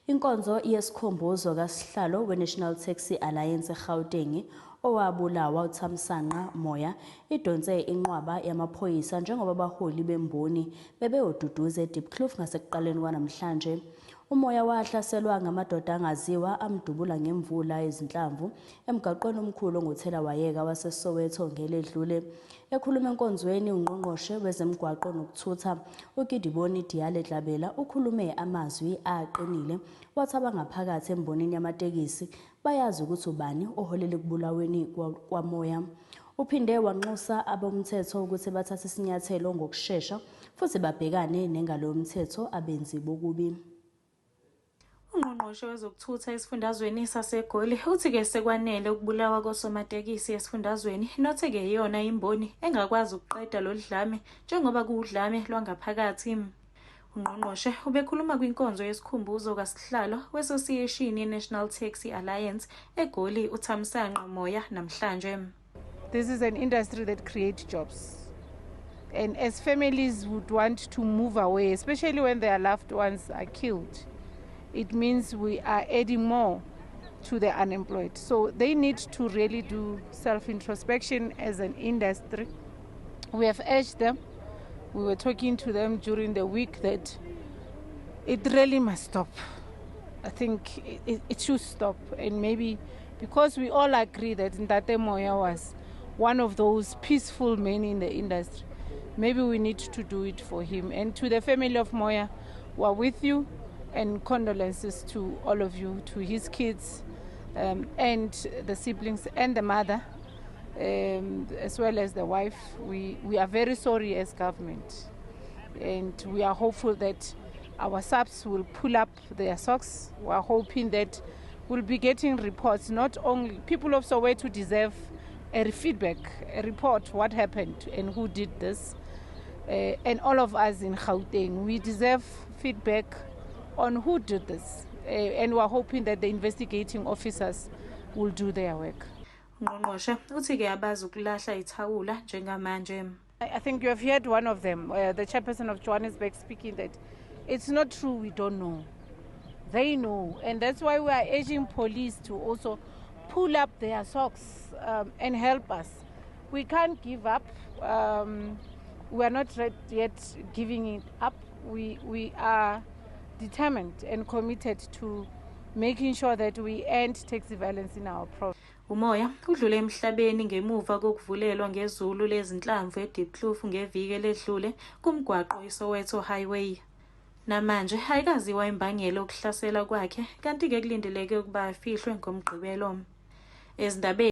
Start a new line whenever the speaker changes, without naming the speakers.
Inkonzo yesikhumbuzo kaSihlalo we-National Taxi Alliance eGauteng owabulawa uThamsanqa Moyo idonse inqwaba yamaphoyisa njengoba abaholi bemboni bebeyoduduza eDiepkloof ngasekuqaleni kwanamhlanje. Umoya wahlaselwa ngamadoda angaziwa amdubula ngemvula ezinhlamvu emgaqweni omkhulu onguthela wayeka waseSoweto ngeledlule. Ekhuluma enkonzweni ungqongqoshe wezemigwaqo nokuthutha uGidiboni Diyale Dlabela ukhulume amazwi aqinile wathi abangaphakathi embonini yamatekisi bayazi ukuthi ubani oholele kubulaweni kwaMoyo. Uphinde wanxusa abomthetho ukuthi bathathe isinyathelo ngokusheshsha futhi babhekane nengalo yomthetho abenzi bokubi.
Ungqongqoshe wezokuthutha esifundazweni saseGoli uthi-ke sekwanele ukubulawa kosomatekisi esifundazweni nothe-ke iyona imboni engakwazi ukuqeda lolu dlame njengoba kuwudlame lwangaphakathi. Ungqongqoshe ubekhuluma kwinkonzo yesikhumbuzo kaSihlalo we-Association ye-National Taxi Alliance eGoli uThamsanqa Moyo namhlanje.
This is an industry that creates jobs. And as families would want to move away, especially when their loved ones are killed, it means we are adding more to the unemployed. So they need to really do self-introspection as an industry. We have urged them, we were talking to them during the week that it really must stop. I think it should stop, and maybe because we all agree that Ntate Moyo was one of those peaceful men in the industry, maybe we need to do it for him. And to the family of Moyo, we are with you, and condolences to all of you, to his kids and the siblings and the mother, as well as the wife. We are very sorry as government, and we are hopeful that our subs will pull up their socks. We are hoping that we'll be getting reports. Not only people of Soweto deserve a feedback, a report, what happened and who did this, and all of us in Gauteng, we deserve feedback on who did this, and we're hoping that the investigating officers will do their work. I think you have heard one of them, the chairperson of Johannesburg, speaking that it's not true, we don't know. They know, and that's why we are urging police to also pull up their socks and help us. We can't give up. We are not yet giving it up. We are determined and committed to making sure that we end taxi violence in our province.
Umoya udlule emhlabeni ngemuva kokuvulelwa ngezulu lezinhlamvu eDiepkloof ngeviki eledlule kumgwaqo iSoweto Highway. Namanje ayikaziwa imbangela yokuhlasela kwakhe, kanti ke kulindeleke ukuba afihlwe ngomgqibelo. Ezindabeni